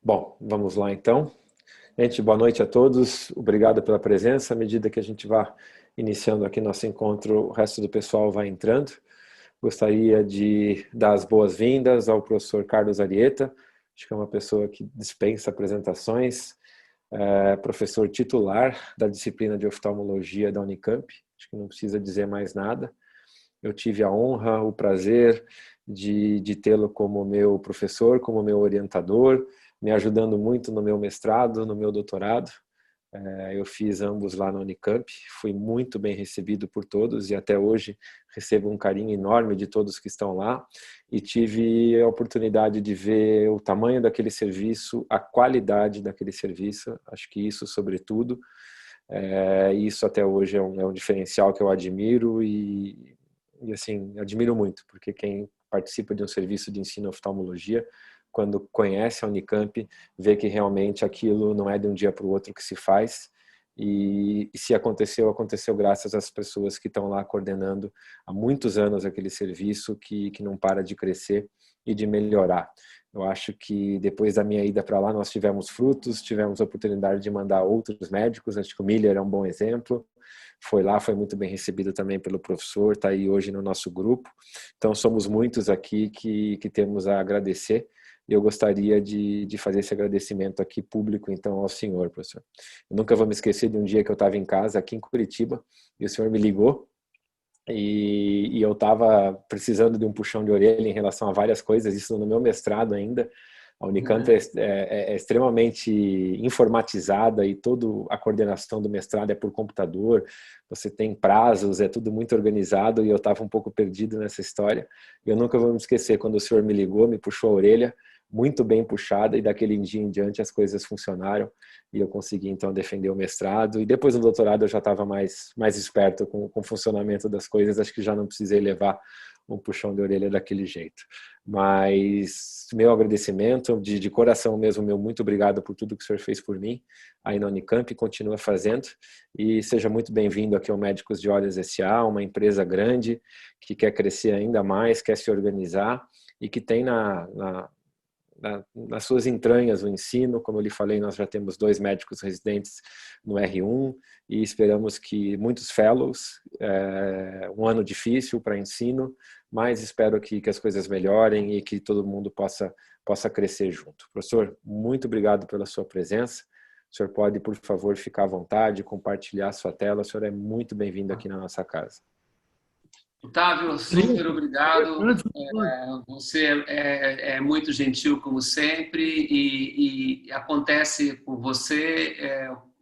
Bom, vamos lá então. Gente, boa noite a todos. Obrigado pela presença. À medida que a gente vai iniciando aqui nosso encontro, o resto do pessoal vai entrando. Gostaria de dar as boas-vindas ao professor Carlos Arieta, acho que é uma pessoa que dispensa apresentações, professor titular da disciplina de oftalmologia da Unicamp, acho que não precisa dizer mais nada. Eu tive a honra, o prazer de tê-lo como meu professor, como meu orientador, me ajudando muito no meu mestrado, no meu doutorado. Eu fiz ambos lá na Unicamp, fui muito bem recebido por todos e até hoje recebo um carinho enorme de todos que estão lá e tive a oportunidade de ver o tamanho daquele serviço, a qualidade daquele serviço, acho que isso sobretudo, isso até hoje é um diferencial que eu admiro e assim, admiro muito, porque quem participa de um serviço de ensino oftalmologia, quando conhece a Unicamp, vê que realmente aquilo não é de um dia para o outro que se faz, e se aconteceu, aconteceu graças às pessoas que estão lá coordenando há muitos anos aquele serviço que não para de crescer e de melhorar. Eu acho que depois da minha ida para lá nós tivemos frutos, tivemos a oportunidade de mandar outros médicos, acho que o Miller é um bom exemplo, foi lá, foi muito bem recebido também pelo professor, está aí hoje no nosso grupo. Então somos muitos aqui que temos a agradecer e eu gostaria de fazer esse agradecimento aqui público então ao senhor, professor. Eu nunca vou me esquecer de um dia que eu estava em casa aqui em Curitiba e o senhor me ligou e eu estava precisando de um puxão de orelha em relação a várias coisas, isso no meu mestrado ainda. A Unicamp é extremamente informatizada e toda a coordenação do mestrado é por computador, você tem prazos, é tudo muito organizado e eu estava um pouco perdido nessa história. Eu nunca vou me esquecer quando o senhor me ligou, me puxou a orelha, muito bem puxada e daquele dia em diante as coisas funcionaram e eu consegui então defender o mestrado e depois no doutorado eu já estava mais esperto com o funcionamento das coisas, acho que já não precisei levar um puxão de orelha daquele jeito. Mas meu agradecimento, de coração mesmo, meu muito obrigado por tudo que o senhor fez por mim aí na Unicamp e continua fazendo. E seja muito bem-vindo aqui ao Médicos de Olhos S.A., uma empresa grande que quer crescer ainda mais, quer se organizar e que tem nas suas entranhas o ensino. Como eu lhe falei, nós já temos 2 médicos residentes no R1 e esperamos que muitos fellows, um ano difícil para ensino, mas espero que as coisas melhorem e que todo mundo possa crescer junto. Professor, muito obrigado pela sua presença. O senhor pode, por favor, ficar à vontade, compartilhar a sua tela. O senhor é muito bem-vindo aqui na nossa casa. Otávio, super obrigado. Você é muito gentil, como sempre, e acontece com você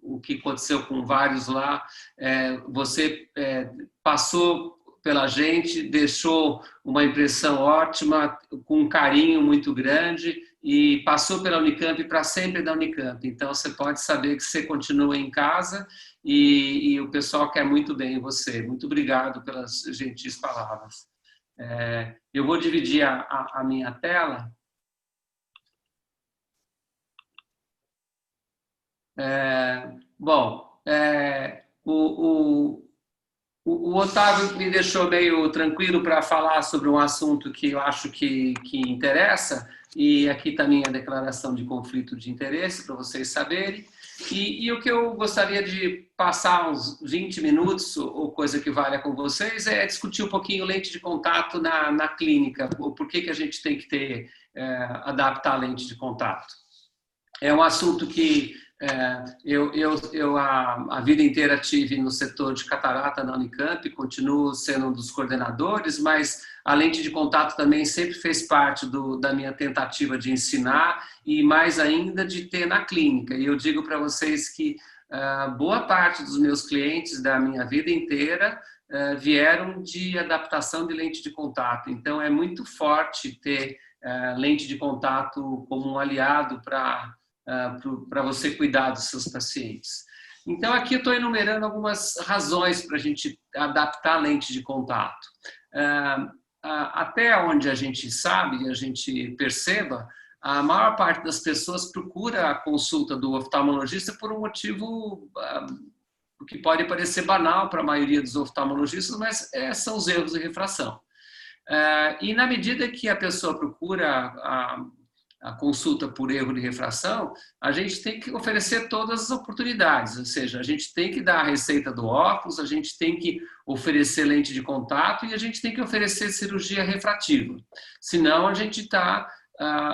o que aconteceu com vários lá. Você passou pela gente, deixou uma impressão ótima, com um carinho muito grande, e passou pela Unicamp para sempre da Unicamp. Então, você pode saber que você continua em casa e o pessoal quer muito bem você. Muito obrigado pelas gentis palavras. Eu vou dividir a minha tela. O Otávio me deixou meio tranquilo para falar sobre um assunto que eu acho que interessa, e aqui está a minha declaração de conflito de interesse, para vocês saberem. E o que eu gostaria de passar uns 20 minutos, ou coisa que valha com vocês, é discutir um pouquinho lente de contato na clínica, o porquê que a gente tem que adaptar a lente de contato. É um assunto que eu a vida inteira tive no setor de catarata na Unicamp, continuo sendo um dos coordenadores, mas a lente de contato também sempre fez parte da minha tentativa de ensinar e mais ainda de ter na clínica. E eu digo para vocês que boa parte dos meus clientes da minha vida inteira vieram de adaptação de lente de contato. Então é muito forte ter lente de contato como um aliado para você cuidar dos seus pacientes. Então, aqui eu estou enumerando algumas razões para a gente adaptar a lente de contato. Até onde a gente sabe e a gente perceba, a maior parte das pessoas procura a consulta do oftalmologista por um motivo que pode parecer banal para a maioria dos oftalmologistas, mas são os erros de refração. E na medida que a pessoa procura a consulta por erro de refração, a gente tem que oferecer todas as oportunidades, ou seja, a gente tem que dar a receita do óculos, a gente tem que oferecer lente de contato e a gente tem que oferecer cirurgia refrativa. Senão a gente está,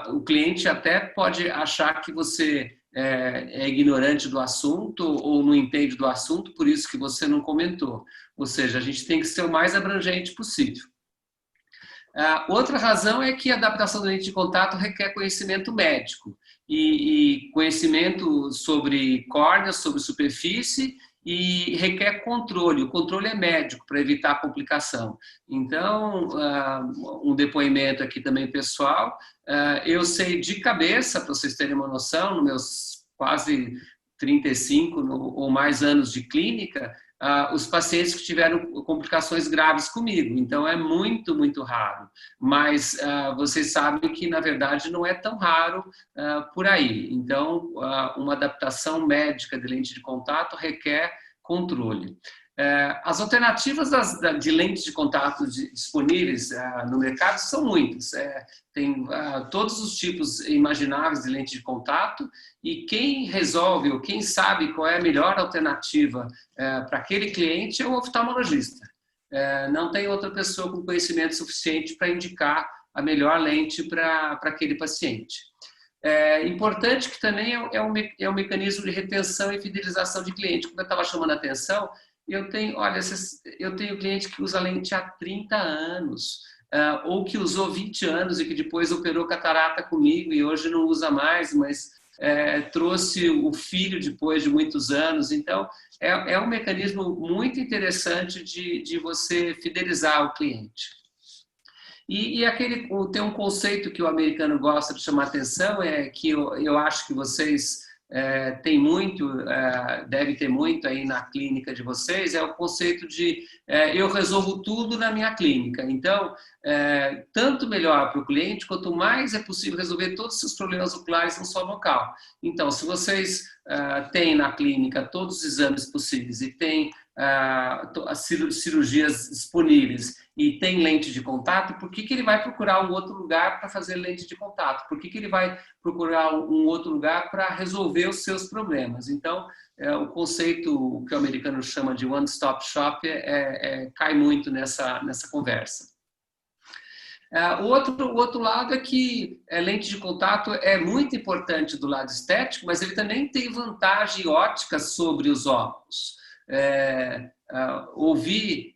o cliente até pode achar que você é ignorante do assunto ou não entende do assunto, por isso que você não comentou. Ou seja, a gente tem que ser o mais abrangente possível. Outra razão é que a adaptação da lente de contato requer conhecimento médico e conhecimento sobre córnea, sobre superfície e requer controle. O controle é médico para evitar complicação. Então, um depoimento aqui também pessoal, eu sei de cabeça, para vocês terem uma noção, nos meus quase 35 ou mais anos de clínica, os pacientes que tiveram complicações graves comigo. Então, é muito, muito raro. Mas vocês sabem que, na verdade, não é tão raro por aí. Então, uma adaptação médica de lente de contato requer controle. As alternativas de lentes de contato disponíveis no mercado são muitas. Tem todos os tipos imagináveis de lente de contato e quem resolve ou quem sabe qual é a melhor alternativa para aquele cliente é o oftalmologista. Não tem outra pessoa com conhecimento suficiente para indicar a melhor lente para aquele paciente. É importante que também é um mecanismo de retenção e fidelização de cliente. Como eu estava chamando a atenção, eu tenho cliente que usa lente há 30 anos, ou que usou 20 anos e que depois operou catarata comigo e hoje não usa mais, mas trouxe o filho depois de muitos anos. Então, é um mecanismo muito interessante de você fidelizar o cliente. E tem um conceito que o americano gosta de chamar atenção, que eu acho que vocês tem muito, deve ter muito aí na clínica de vocês, é o conceito de eu resolvo tudo na minha clínica. Então, tanto melhor para o cliente, quanto mais é possível resolver todos os seus problemas oculares num só local. Então, se vocês têm na clínica todos os exames possíveis e têm as cirurgias disponíveis e tem lente de contato, por que ele vai procurar um outro lugar para fazer lente de contato? Por que ele vai procurar um outro lugar para resolver os seus problemas? Então, o conceito que o americano chama de one-stop shop cai muito nessa conversa. O outro lado é que lente de contato é muito importante do lado estético, mas ele também tem vantagem ótica sobre os óculos. Ouvir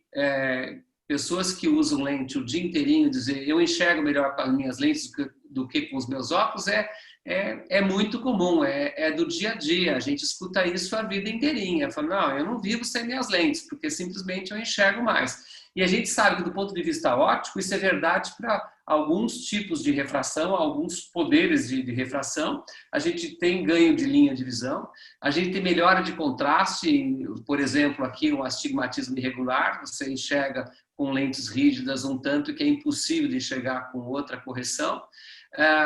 pessoas que usam lente o dia inteirinho dizer eu enxergo melhor com as minhas lentes do que com os meus óculos é muito comum, é do dia a dia, a gente escuta isso a vida inteirinha, fala, não, eu não vivo sem minhas lentes, porque simplesmente eu enxergo mais. E a gente sabe que do ponto de vista óptico isso é verdade para alguns tipos de refração, alguns poderes de refração, a gente tem ganho de linha de visão, a gente tem melhora de contraste, por exemplo, aqui um astigmatismo irregular, você enxerga com lentes rígidas um tanto que é impossível de enxergar com outra correção.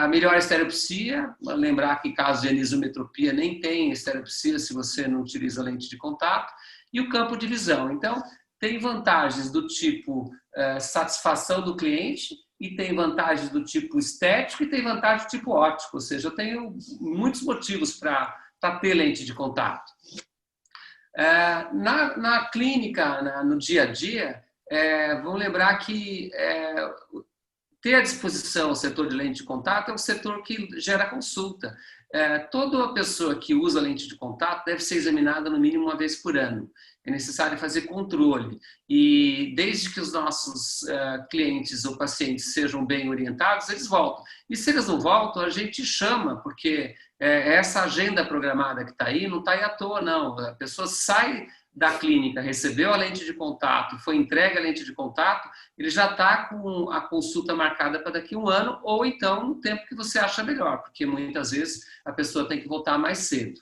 Melhora a estereopsia, lembrar que caso de anisometropia nem tem estereopsia se você não utiliza lente de contato, e o campo de visão. Então, tem vantagens do tipo satisfação do cliente, e tem vantagens do tipo estético e tem vantagens do tipo óptico, ou seja, eu tenho muitos motivos para ter lente de contato. Na clínica, no dia a dia, vamos lembrar que ter à disposição o setor de lente de contato é um setor que gera consulta. Toda pessoa que usa lente de contato deve ser examinada no mínimo uma vez por ano. É necessário fazer controle e desde que os nossos clientes ou pacientes sejam bem orientados, eles voltam. E se eles não voltam, a gente chama, porque essa agenda programada que está aí não está aí à toa, não. A pessoa sai da clínica, recebeu a lente de contato, foi entregue a lente de contato, ele já está com a consulta marcada para daqui a um ano, ou então no tempo que você acha melhor, porque muitas vezes a pessoa tem que voltar mais cedo.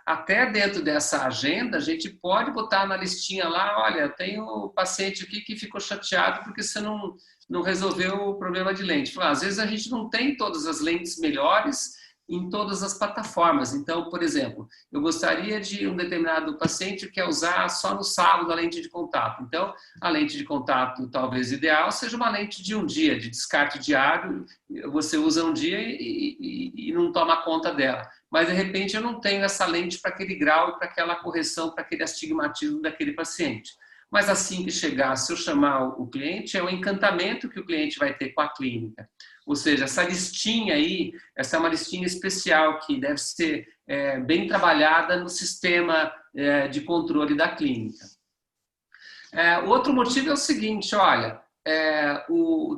Até dentro dessa agenda, a gente pode botar na listinha lá, olha, tem um paciente aqui que ficou chateado porque você não resolveu o problema de lente. Às vezes a gente não tem todas as lentes melhores em todas as plataformas. Então, por exemplo, eu gostaria de um determinado paciente que quer usar só no sábado a lente de contato. Então, a lente de contato talvez ideal seja uma lente de um dia, de descarte diário, você usa um dia e não toma conta dela. Mas, de repente, eu não tenho essa lente para aquele grau e para aquela correção, para aquele astigmatismo daquele paciente. Mas assim que chegar, se eu chamar o cliente, é o encantamento que o cliente vai ter com a clínica. Ou seja, essa listinha aí, essa é uma listinha especial que deve ser bem trabalhada no sistema de controle da clínica. Outro motivo é o seguinte, olha,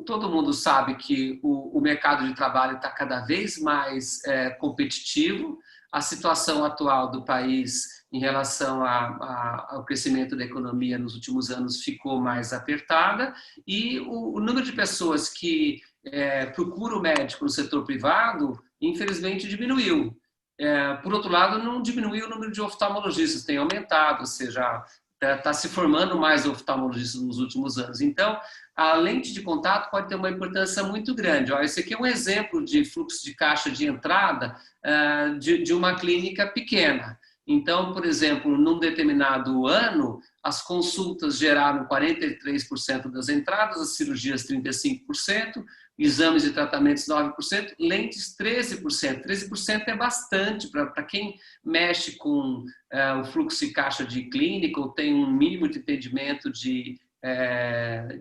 todo mundo sabe que o mercado de trabalho está cada vez mais competitivo, a situação atual do país em relação ao crescimento da economia nos últimos anos ficou mais apertada e o número de pessoas que procuram o médico no setor privado, infelizmente, diminuiu. Por outro lado, não diminuiu o número de oftalmologistas, tem aumentado, ou seja, está se formando mais oftalmologistas nos últimos anos. Então, a lente de contato pode ter uma importância muito grande. Olha, esse aqui é um exemplo de fluxo de caixa de entrada de uma clínica pequena. Então, por exemplo, num determinado ano, as consultas geraram 43% das entradas, as cirurgias 35%, exames e tratamentos 9%, lentes 13%. 13% é bastante para quem mexe com o fluxo de caixa de clínica ou tem um mínimo de entendimento de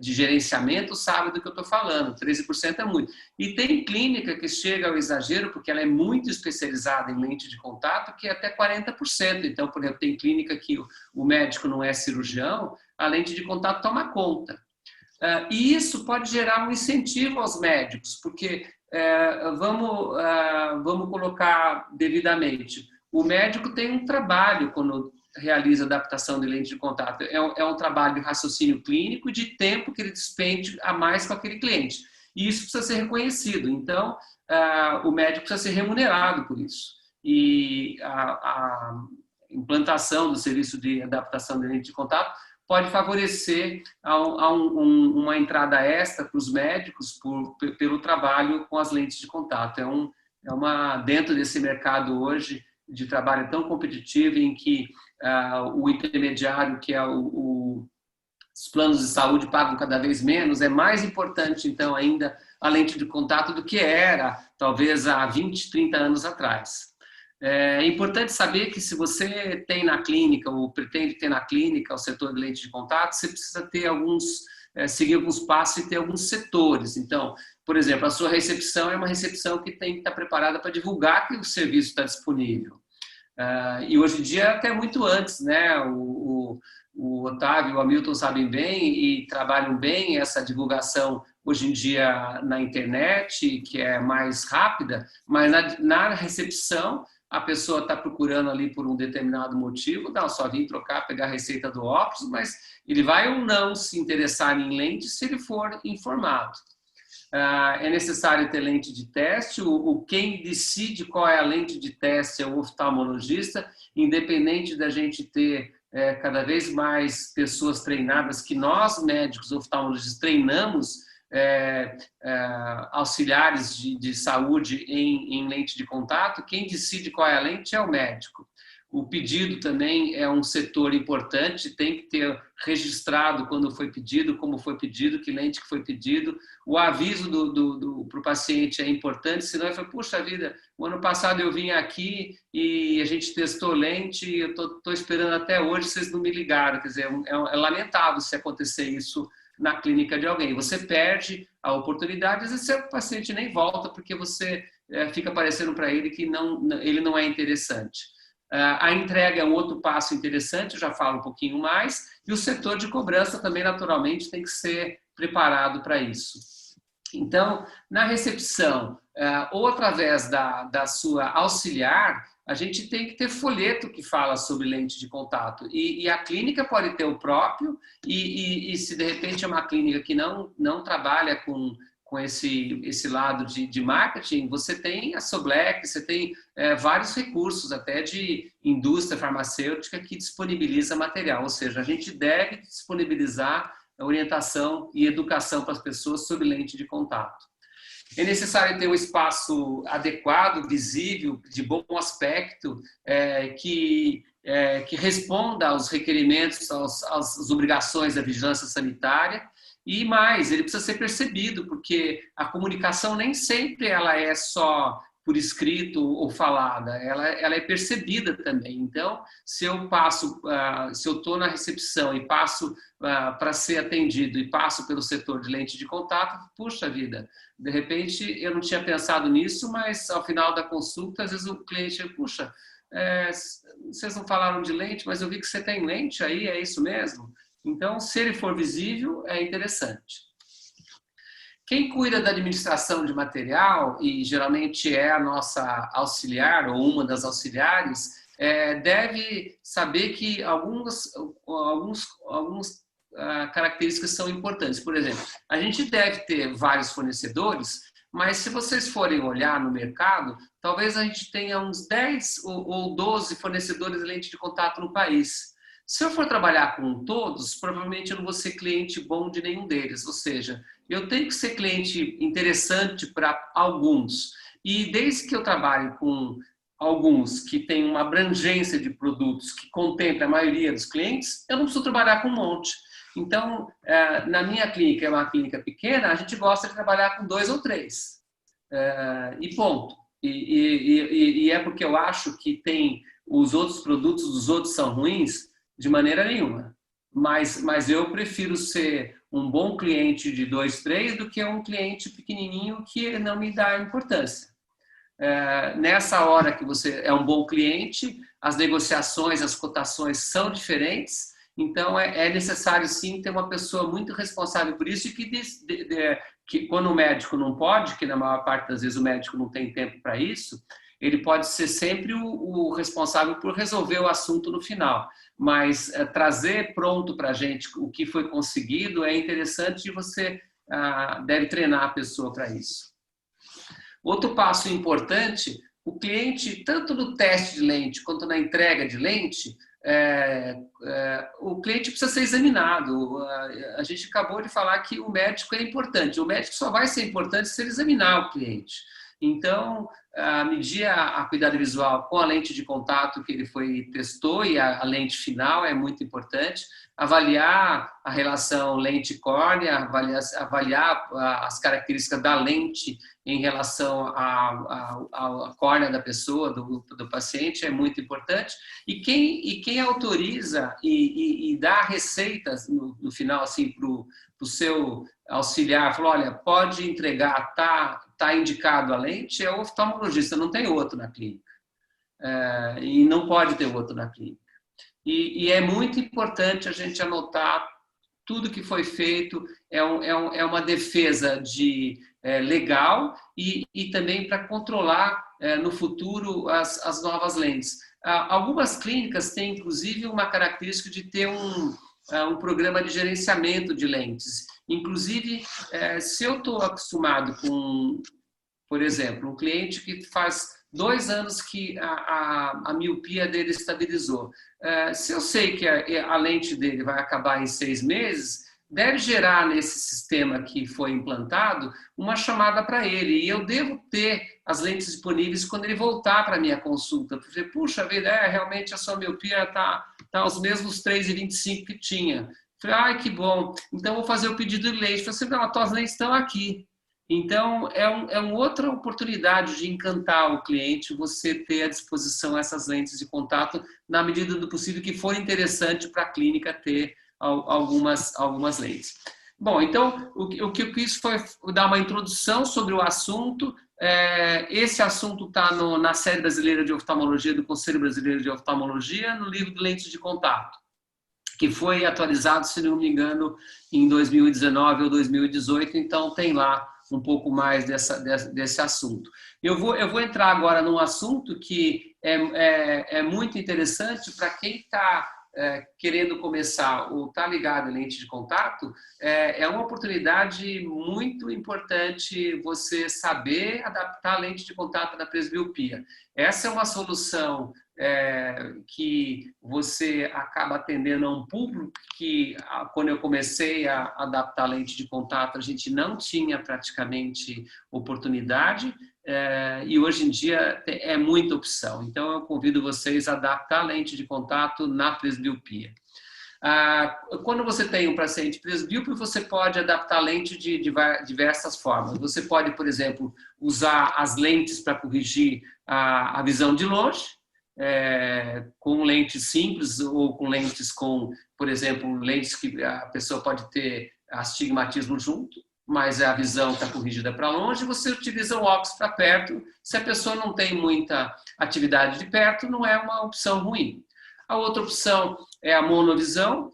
gerenciamento, sabe do que eu estou falando. 13% é muito. E tem clínica que chega ao exagero, porque ela é muito especializada em lente de contato, que é até 40%. Então, por exemplo, tem clínica que o médico não é cirurgião, a lente de contato toma conta. E isso pode gerar um incentivo aos médicos, porque vamos colocar devidamente. O médico tem um trabalho quando realiza adaptação de lente de contato. É um trabalho de raciocínio clínico e de tempo que ele despende a mais com aquele cliente. E isso precisa ser reconhecido. Então, o médico precisa ser remunerado por isso. E a implantação do serviço de adaptação de lente de contato pode favorecer uma entrada extra para os médicos pelo trabalho com as lentes de contato. Dentro desse mercado hoje de trabalho tão competitivo em que o intermediário, que é os planos de saúde pagam cada vez menos, é mais importante, então, ainda a lente de contato do que era, talvez, há 20, 30 anos atrás. É importante saber que se você tem na clínica ou pretende ter na clínica o setor de lente de contato, você precisa ter seguir alguns passos e ter alguns setores. Então, por exemplo, a sua recepção é uma recepção que tem que estar preparada para divulgar que o serviço está disponível. E hoje em dia, até muito antes, né? O Otávio e o Hamilton sabem bem e trabalham bem essa divulgação hoje em dia na internet, que é mais rápida, mas na recepção a pessoa está procurando ali por um determinado motivo, não, só vim trocar, pegar a receita do óculos, mas ele vai ou não se interessar em lente se ele for informado. É necessário ter lente de teste, quem decide qual é a lente de teste é o oftalmologista, independente da gente ter cada vez mais pessoas treinadas, que nós médicos oftalmologistas treinamos auxiliares de saúde em lente de contato, quem decide qual é a lente é o médico. O pedido também é um setor importante, tem que ter registrado quando foi pedido, como foi pedido, que lente que foi pedido. O aviso para o paciente é importante, senão ele fala, puxa vida, o ano passado eu vim aqui e a gente testou lente, eu estou esperando até hoje, vocês não me ligaram. Quer dizer, é lamentável se acontecer isso na clínica de alguém. Você perde a oportunidade, às vezes o paciente nem volta, porque você fica parecendo para ele que ele não é interessante. A entrega é um outro passo interessante, eu já falo um pouquinho mais, e o setor de cobrança também, naturalmente, tem que ser preparado para isso. Então, na recepção, ou através da sua auxiliar, a gente tem que ter folheto que fala sobre lente de contato. E a clínica pode ter o próprio, e se de repente é uma clínica que não trabalha com esse lado de marketing, você tem a Soblec, você tem vários recursos, até de indústria farmacêutica, que disponibiliza material. Ou seja, a gente deve disponibilizar orientação e educação para as pessoas sobre lente de contato. É necessário ter um espaço adequado, visível, de bom aspecto, que responda aos requerimentos, às obrigações da vigilância sanitária. E mais, ele precisa ser percebido, porque a comunicação nem sempre ela é só por escrito ou falada, ela é percebida também. Então, se eu estou na recepção e passo para ser atendido e passo pelo setor de lente de contato, puxa vida, de repente eu não tinha pensado nisso, mas ao final da consulta, às vezes o cliente, puxa, vocês não falaram de lente, mas eu vi que você tem lente aí, é isso mesmo? Então, se ele for visível, é interessante. Quem cuida da administração de material, e geralmente é a nossa auxiliar ou uma das auxiliares, deve saber que algumas características são importantes. Por exemplo, a gente deve ter vários fornecedores, mas se vocês forem olhar no mercado, talvez a gente tenha uns 10 ou 12 fornecedores de lente de contato no país. Se eu for trabalhar com todos, provavelmente eu não vou ser cliente bom de nenhum deles, ou seja, eu tenho que ser cliente interessante para alguns. E desde que eu trabalhe com alguns que têm uma abrangência de produtos que contemple a maioria dos clientes, eu não preciso trabalhar com um monte. Então, na minha clínica, é uma clínica pequena, a gente gosta de trabalhar com 2 ou 3. E ponto. E é porque eu acho que tem os outros produtos dos outros são ruins? De maneira nenhuma. Mas eu prefiro ser um bom cliente de 2, 3 do que um cliente pequenininho que não me dá importância. Nessa hora que você é um bom cliente, as negociações, as cotações são diferentes, então é necessário sim ter uma pessoa muito responsável por isso e que quando o médico não pode, que na maior parte das vezes o médico não tem tempo para isso, ele pode ser sempre o responsável por resolver o assunto no final. Mas trazer pronto para a gente o que foi conseguido é interessante e você deve treinar a pessoa para isso. Outro passo importante, o cliente, tanto no teste de lente quanto na entrega de lente, o cliente precisa ser examinado. A gente acabou de falar que o médico é importante. O médico só vai ser importante se ele examinar o cliente. Então, medir a acuidade visual com a lente de contato que ele testou e a lente final é muito importante. Avaliar a relação lente-córnea, avaliar as características da lente em relação à córnea da pessoa, do paciente, é muito importante. E quem autoriza e dá receitas no final assim, para o seu auxiliar, falou, olha, pode entregar, tá indicado a lente, é o oftalmologista, não tem outro na clínica. E não pode ter outro na clínica. E é muito importante a gente anotar tudo que foi feito, é uma defesa legal e também para controlar no futuro as novas lentes. Algumas clínicas têm, inclusive, uma característica de ter um programa de gerenciamento de lentes. Inclusive, se eu estou acostumado com, por exemplo, um cliente que faz 2 anos que a miopia dele estabilizou. Se eu sei que a lente dele vai acabar em 6 meses, deve gerar nesse sistema que foi implantado uma chamada para ele. E eu devo ter as lentes disponíveis quando ele voltar para a minha consulta. Porque, puxa vida, realmente a sua miopia está aos mesmos 3,25 que tinha. Falei, ai, que bom. Então, vou fazer o pedido de lente. Falei, não, as tuas lentes estão aqui. Então, é uma outra oportunidade de encantar o cliente, você ter à disposição essas lentes de contato, na medida do possível que for interessante para a clínica ter algumas lentes. Bom, então, o que eu quis foi dar uma introdução sobre o assunto. Esse assunto está na série brasileira de oftalmologia, do Conselho Brasileiro de Oftalmologia, no livro de lentes de contato, que foi atualizado, se não me engano, em 2019 ou 2018, então tem lá um pouco mais desse assunto. Eu vou entrar agora num assunto que é muito interessante para quem está querendo começar ou está ligado em lente de contato, é uma oportunidade muito importante você saber adaptar a lente de contato na presbiopia. Essa é uma solução que você acaba atendendo a um público que, quando eu comecei a adaptar a lente de contato, a gente não tinha praticamente oportunidade, e hoje em dia é muita opção. Então, eu convido vocês a adaptar a lente de contato na presbiopia. Quando você tem um paciente presbíope, você pode adaptar a lente de diversas formas. Você pode, por exemplo, usar as lentes para corrigir a visão de longe, com lentes simples ou com lentes com, por exemplo, lentes que a pessoa pode ter astigmatismo junto, mas a visão está corrigida para longe, você utiliza o óculos para perto. Se a pessoa não tem muita atividade de perto, não é uma opção ruim. A outra opção é a monovisão,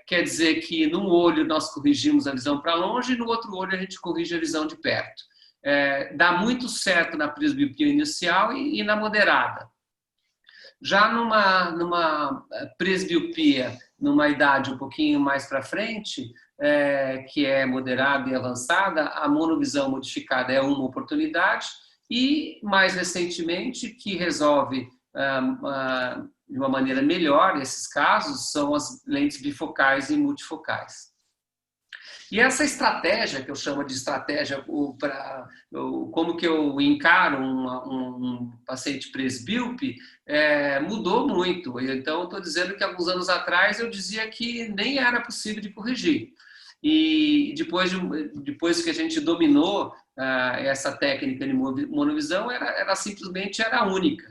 quer dizer que num olho nós corrigimos a visão para longe e no outro olho a gente corrige a visão de perto. Dá muito certo na presbiopia inicial e na moderada. Já numa presbiopia, numa idade um pouquinho mais para frente, que é moderada e avançada, a monovisão modificada é uma oportunidade e, mais recentemente, que resolve de uma maneira melhor esses casos, são as lentes bifocais e multifocais. E essa estratégia, que eu chamo de estratégia para como que eu encaro um paciente presbíope, mudou muito. Então, estou dizendo que alguns anos atrás eu dizia que nem era possível de corrigir. E depois que a gente dominou essa técnica de monovisão, era simplesmente única.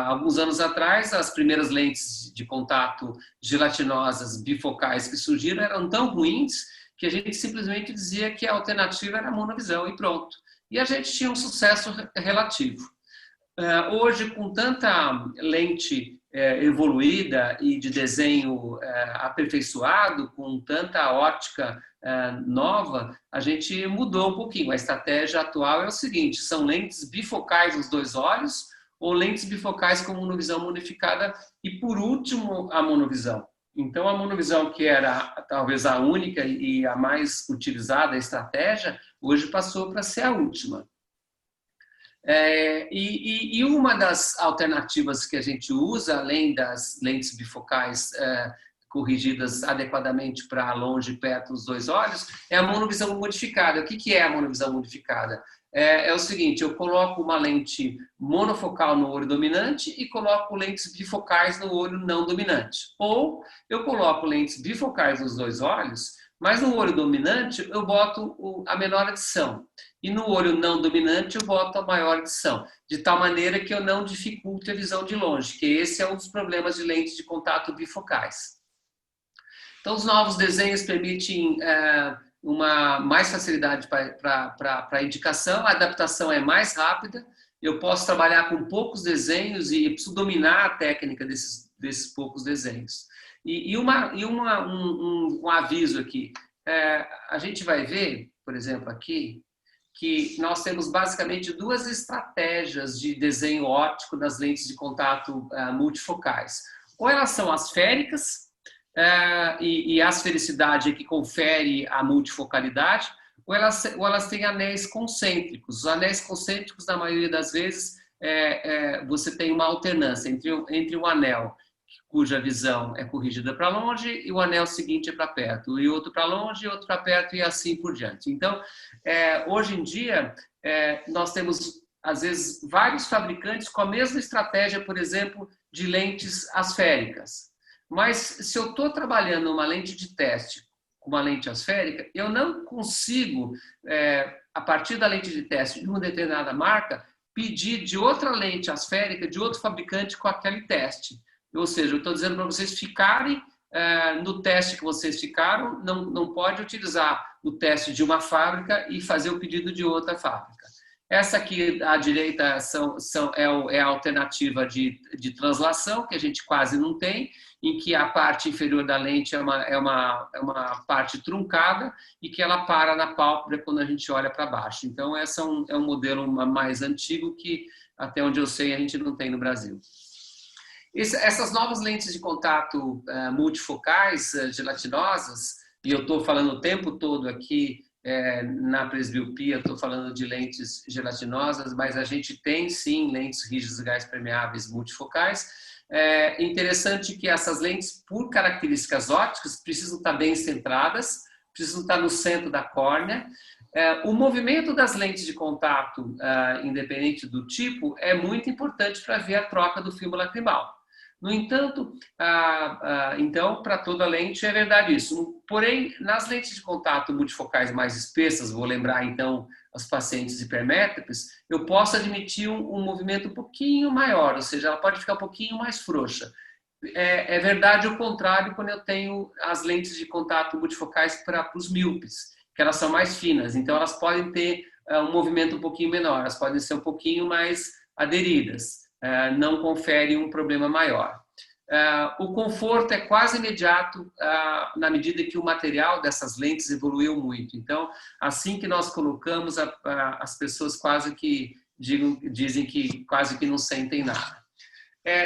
Alguns anos atrás, as primeiras lentes de contato gelatinosas bifocais que surgiram eram tão ruins que a gente simplesmente dizia que a alternativa era a monovisão e pronto. E a gente tinha um sucesso relativo. Hoje, com tanta lente evoluída e de desenho aperfeiçoado, com tanta ótica nova, a gente mudou um pouquinho. A estratégia atual é o seguinte: são lentes bifocais nos dois olhos ou lentes bifocais com monovisão modificada e, por último, a monovisão. Então, a monovisão, que era talvez a única e a mais utilizada estratégia, hoje passou para ser a última. E uma das alternativas que a gente usa, além das lentes bifocais corrigidas adequadamente para longe e perto dos dois olhos, é a monovisão modificada. O que é a monovisão modificada? É o seguinte: eu coloco uma lente monofocal no olho dominante e coloco lentes bifocais no olho não dominante. Ou eu coloco lentes bifocais nos dois olhos, mas no olho dominante eu boto a menor adição. E no olho não dominante eu boto a maior adição. De tal maneira que eu não dificulte a visão de longe, que esse é um dos problemas de lentes de contato bifocais. Então, os novos desenhos permitem uma mais facilidade para a indicação, a adaptação é mais rápida, eu posso trabalhar com poucos desenhos e preciso dominar a técnica desses poucos desenhos. E um aviso aqui, a gente vai ver, por exemplo, aqui, que nós temos basicamente duas estratégias de desenho óptico das lentes de contato multifocais. Ou elas são asféricas, e a asfericidade é que confere a multifocalidade, ou elas têm anéis concêntricos. Os anéis concêntricos, na maioria das vezes, você tem uma alternância entre um anel cuja visão é corrigida para longe e o anel seguinte é para perto, e outro para longe e outro para perto, e assim por diante. Então, hoje em dia, nós temos, às vezes, vários fabricantes com a mesma estratégia, por exemplo, de lentes asféricas. Mas se eu estou trabalhando uma lente de teste com uma lente asférica, eu não consigo, a partir da lente de teste de uma determinada marca, pedir de outra lente asférica de outro fabricante com aquele teste. Ou seja, eu estou dizendo para vocês ficarem no teste que vocês ficaram, não pode utilizar o teste de uma fábrica e fazer o pedido de outra fábrica. Essa aqui à direita é a alternativa de translação, que a gente quase não tem, em que a parte inferior da lente é uma parte truncada e que ela para na pálpebra quando a gente olha para baixo. Então, esse é um modelo mais antigo que, até onde eu sei, a gente não tem no Brasil. Essas novas lentes de contato multifocais gelatinosas, e eu estou falando o tempo todo aqui na presbiopia, estou falando de lentes gelatinosas, mas a gente tem sim lentes rígidas gás permeáveis multifocais. É interessante que essas lentes, por características ópticas, precisam estar bem centradas, precisam estar no centro da córnea. O movimento das lentes de contato, independente do tipo, é muito importante para ver a troca do filme lacrimal. No entanto, então, para toda lente é verdade isso. Porém, nas lentes de contato multifocais mais espessas, vou lembrar então os pacientes hipermétropes, eu posso admitir um movimento um pouquinho maior, ou seja, ela pode ficar um pouquinho mais frouxa. É verdade o contrário quando eu tenho as lentes de contato multifocais para os míopes, que elas são mais finas, então elas podem ter um movimento um pouquinho menor, elas podem ser um pouquinho mais aderidas. Não confere um problema maior. O conforto é quase imediato na medida que o material dessas lentes evoluiu muito. Então, assim que nós colocamos, as pessoas quase que dizem que quase que não sentem nada.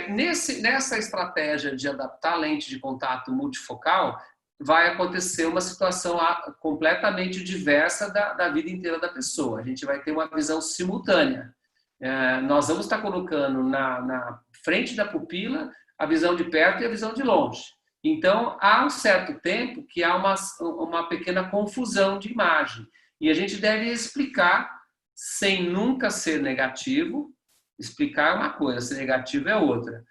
Nessa estratégia de adaptar a lente de contato multifocal, vai acontecer uma situação completamente diversa da vida inteira da pessoa. A gente vai ter uma visão simultânea. Nós vamos estar colocando na frente da pupila a visão de perto e a visão de longe. Então, há um certo tempo que há uma pequena confusão de imagem. E a gente deve explicar, sem nunca ser negativo, explicar uma coisa, ser negativo é outra.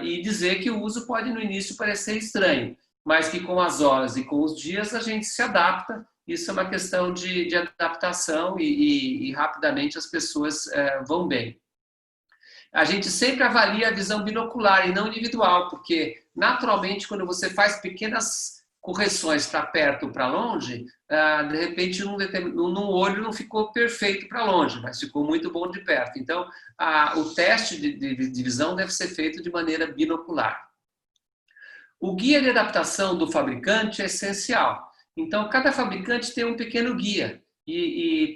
E dizer que o uso pode, no início, parecer estranho, mas que com as horas e com os dias a gente se adapta. Isso é uma questão de adaptação e rapidamente as pessoas vão bem. A gente sempre avalia a visão binocular e não individual, porque naturalmente quando você faz pequenas correções para perto ou para longe, de repente num olho não ficou perfeito para longe, mas ficou muito bom de perto. Então, o teste de visão deve ser feito de maneira binocular. O guia de adaptação do fabricante é essencial. Então, cada fabricante tem um pequeno guia.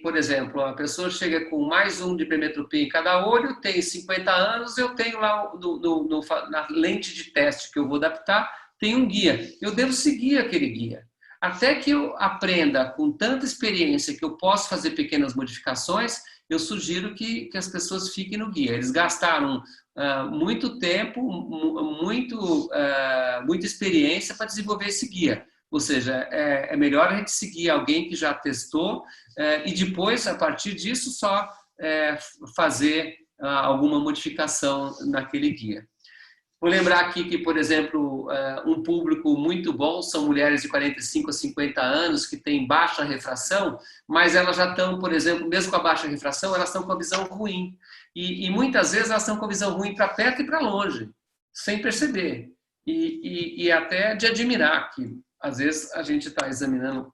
Por exemplo, a pessoa chega com mais um de hipermetropia em cada olho, tem 50 anos, eu tenho lá na lente de teste que eu vou adaptar, tem um guia. Eu devo seguir aquele guia. Até que eu aprenda com tanta experiência que eu posso fazer pequenas modificações, eu sugiro que as pessoas fiquem no guia. Eles gastaram muito tempo, muita experiência para desenvolver esse guia. Ou seja, é melhor a gente seguir alguém que já testou e depois, a partir disso, só fazer alguma modificação naquele guia. Vou lembrar aqui que, por exemplo, um público muito bom são mulheres de 45 a 50 anos que têm baixa refração, mas elas já estão, por exemplo, mesmo com a baixa refração, elas estão com a visão ruim. E muitas vezes elas estão com a visão ruim para perto e para longe, sem perceber. E até de admirar que às vezes a gente está examinando,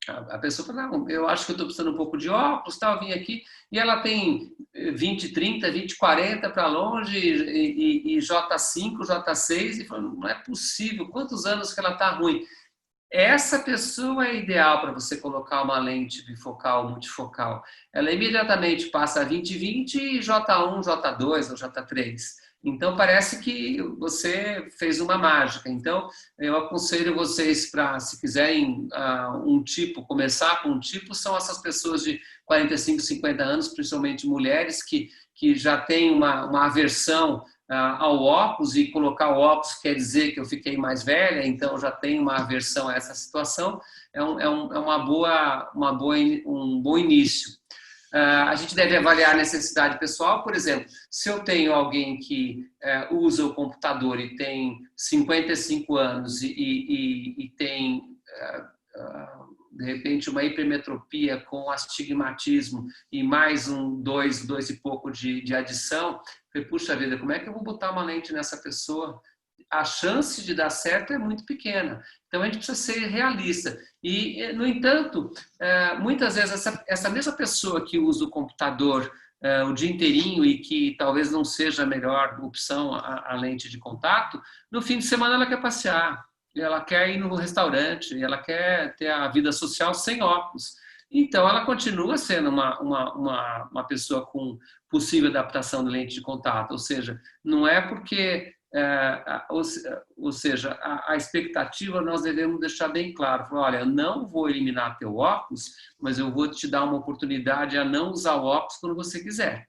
a pessoa fala, não, eu acho que eu estou precisando um pouco de óculos, tal, eu vim aqui, e ela tem 20, 30, 20, 40 para longe, e J5, J6, e fala, não é possível, quantos anos que ela está ruim? Essa pessoa é ideal para você colocar uma lente bifocal, multifocal. Ela imediatamente passa a 20/20 e J1, J2 ou J3. Então, parece que você fez uma mágica. Então, eu aconselho vocês para, se quiserem começar com um tipo, são essas pessoas de 45, 50 anos, principalmente mulheres, que já têm uma aversão ao óculos, e colocar o óculos quer dizer que eu fiquei mais velha, então já tenho uma aversão a essa situação. É um bom início. A gente deve avaliar a necessidade pessoal. Por exemplo, se eu tenho alguém que usa o computador e tem 55 anos e tem, de repente, uma hipermetropia com astigmatismo e mais dois e pouco de adição, eu, puxa vida, como é que eu vou botar uma lente nessa pessoa? A chance de dar certo é muito pequena. Então, a gente precisa ser realista. E, no entanto, muitas vezes essa mesma pessoa que usa o computador o dia inteirinho e que talvez não seja a melhor opção a lente de contato, no fim de semana ela quer passear, ela quer ir no restaurante, ela quer ter a vida social sem óculos. Então, ela continua sendo uma pessoa com possível adaptação de lente de contato. Ou seja, não é porque ou seja, a expectativa nós devemos deixar bem claro. Falar, olha, eu não vou eliminar teu óculos, mas eu vou te dar uma oportunidade a não usar o óculos quando você quiser.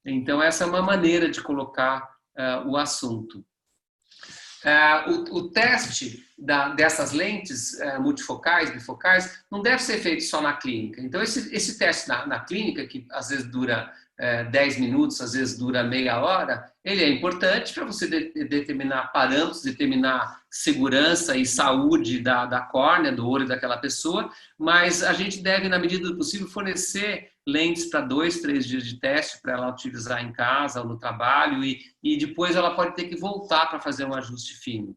Então, essa é uma maneira de colocar o assunto. O teste dessas lentes multifocais, bifocais, não deve ser feito só na clínica. Então, esse teste na clínica, que às vezes dura 10 minutos, às vezes dura meia hora, ele é importante para você determinar parâmetros, determinar segurança e saúde da córnea, do olho daquela pessoa, mas a gente deve, na medida do possível, fornecer lentes para 2, 3 dias de teste para ela utilizar em casa ou no trabalho e depois ela pode ter que voltar para fazer um ajuste fino.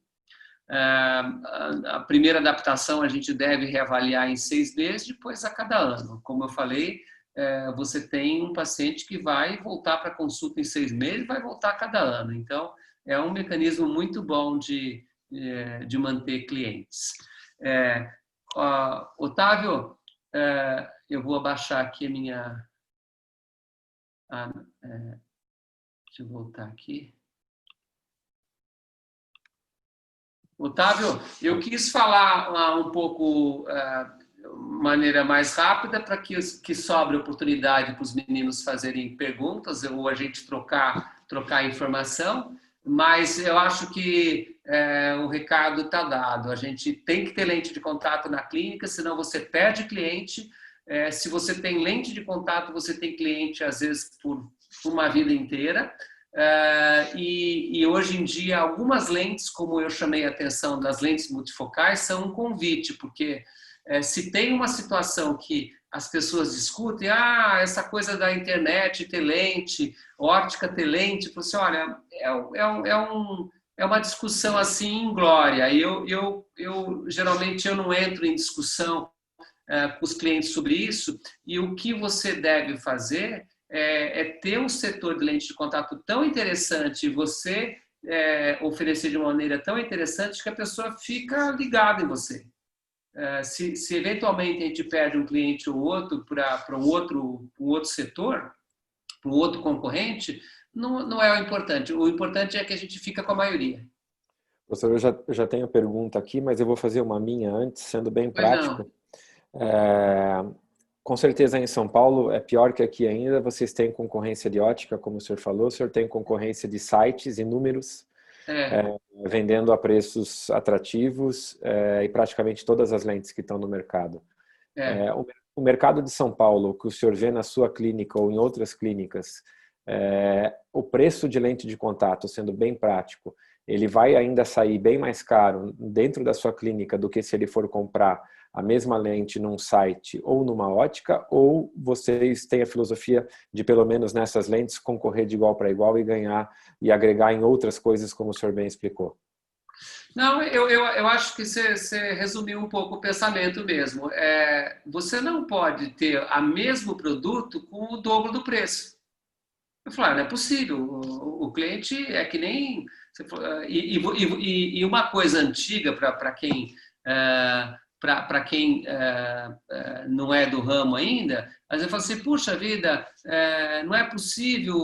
A primeira adaptação a gente deve reavaliar em 6 meses, depois a cada ano. Como eu falei, você tem um paciente que vai voltar para consulta em 6 meses e vai voltar a cada ano. Então, é um mecanismo muito bom de manter clientes. Otávio, eu vou abaixar aqui a minha... deixa eu voltar aqui. Otávio, eu quis falar um pouco de maneira mais rápida para que sobre oportunidade para os meninos fazerem perguntas ou a gente trocar informação, mas eu acho que o recado está dado. A gente tem que ter lente de contato na clínica, senão você perde cliente. Se você tem lente de contato, você tem cliente, às vezes, por uma vida inteira. E hoje em dia, algumas lentes, como eu chamei a atenção das lentes multifocais, são um convite, porque se tem uma situação que as pessoas discutem, essa coisa da internet ter lente, óptica ter lente, você olha, é uma discussão assim inglória. Eu geralmente eu não entro em discussão com os clientes sobre isso, e o que você deve fazer é ter um setor de lente de contato tão interessante e você oferecer de uma maneira tão interessante que a pessoa fica ligada em você. Se eventualmente a gente perde um cliente ou outro para um outro setor, para um outro concorrente, não é o importante. O importante é que a gente fica com a maioria. Professor, eu já tenho pergunta aqui, mas eu vou fazer uma minha antes, sendo bem Pois prático. Com certeza em São Paulo é pior que aqui ainda, vocês têm concorrência de ótica, como o senhor falou, o senhor tem concorrência de sites inúmeros, vendendo a preços atrativos e praticamente todas as lentes que estão no mercado. O mercado de São Paulo, que o senhor vê na sua clínica ou em outras clínicas, o preço de lente de contato, sendo bem prático, ele vai ainda sair bem mais caro dentro da sua clínica do que se ele for comprar a mesma lente num site ou numa ótica, ou vocês têm a filosofia de, pelo menos nessas lentes, concorrer de igual para igual e ganhar e agregar em outras coisas, como o senhor bem explicou? Não, eu acho que você resumiu um pouco o pensamento mesmo. Você não pode ter o mesmo produto com o dobro do preço. Eu falei, não é possível, o cliente é que nem... E uma coisa antiga para quem... para quem não é do ramo ainda, às vezes eu falo assim, puxa vida, não é possível,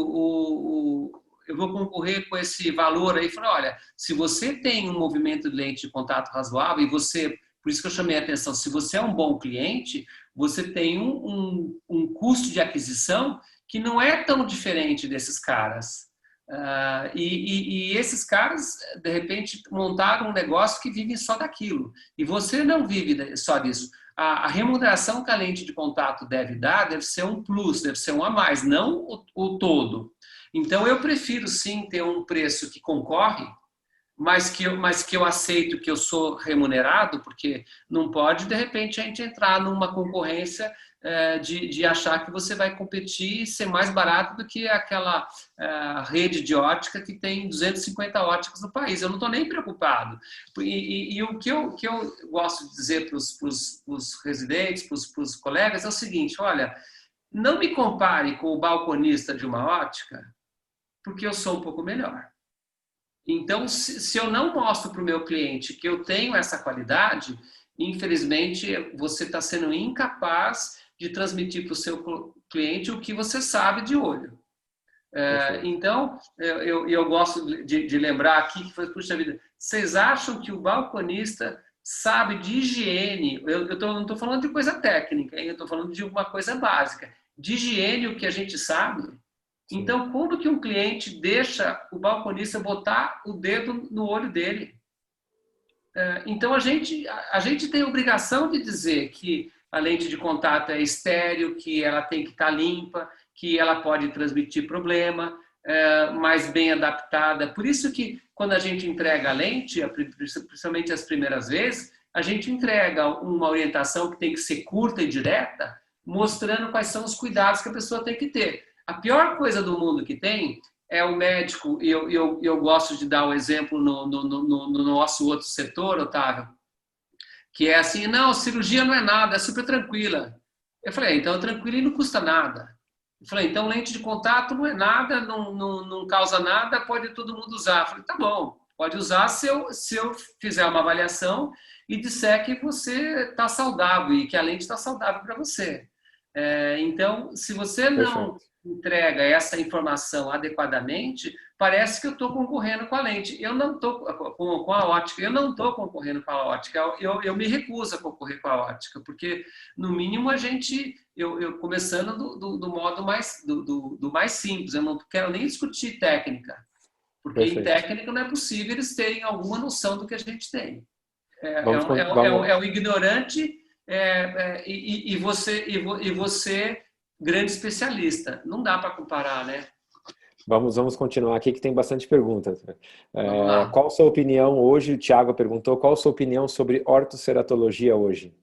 eu vou concorrer com esse valor aí. Falo, olha, se você tem um movimento de lente de contato razoável e você, por isso que eu chamei a atenção, se você é um bom cliente, você tem um custo de aquisição que não é tão diferente desses caras. E esses caras, de repente, montaram um negócio que vive só daquilo. E você não vive só disso. A remuneração que a lente de contato deve dar deve ser um plus, deve ser um a mais, não o todo. Então, eu prefiro sim ter um preço que concorre, mas que eu aceito que eu sou remunerado, porque não pode, de repente, a gente entrar numa concorrência de achar que você vai competir e ser mais barato do que aquela rede de ótica que tem 250 óticas no país. Eu não estou nem preocupado. E o que eu gosto de dizer para os residentes, para os colegas, é o seguinte, olha, não me compare com o balconista de uma ótica, porque eu sou um pouco melhor. Então, se eu não mostro para o meu cliente que eu tenho essa qualidade, infelizmente, você está sendo incapaz de transmitir para o seu cliente o que você sabe de olho. Então, eu gosto de lembrar aqui que foi, puxa vida, vocês acham que o balconista sabe de higiene? Eu não estou falando de coisa técnica, hein? Eu estou falando de uma coisa básica. De higiene, o que a gente sabe. Sim. Então, como que um cliente deixa o balconista botar o dedo no olho dele? Então, a gente tem a obrigação de dizer que a lente de contato é estéril, que ela tem que estar limpa, que ela pode transmitir problema, mas bem adaptada. Por isso que, quando a gente entrega a lente, principalmente as primeiras vezes, a gente entrega uma orientação que tem que ser curta e direta, mostrando quais são os cuidados que a pessoa tem que ter. A pior coisa do mundo que tem é o médico, e eu gosto de dar o exemplo no nosso outro setor, Otávio, que é assim, não, cirurgia não é nada, é super tranquila. Eu falei, então tranquila e não custa nada. Eu falei, então lente de contato não é nada, não causa nada, pode todo mundo usar. Eu falei, tá bom, pode usar se eu fizer uma avaliação e disser que você está saudável e que a lente está saudável para você. Então, se você não entrega essa informação adequadamente, parece que eu estou concorrendo com a lente. Eu não estou com a ótica, eu não estou concorrendo com a ótica. Eu me recuso a concorrer com a ótica, porque, no mínimo, eu começando do modo do mais simples, eu não quero nem discutir técnica, porque em técnica não é possível eles terem alguma noção do que a gente tem. É o ignorante e você grande especialista. Não dá para comparar, né? Vamos continuar aqui, que tem bastante perguntas. Qual a sua opinião hoje? O Thiago perguntou, qual a sua opinião sobre ortoceratologia hoje?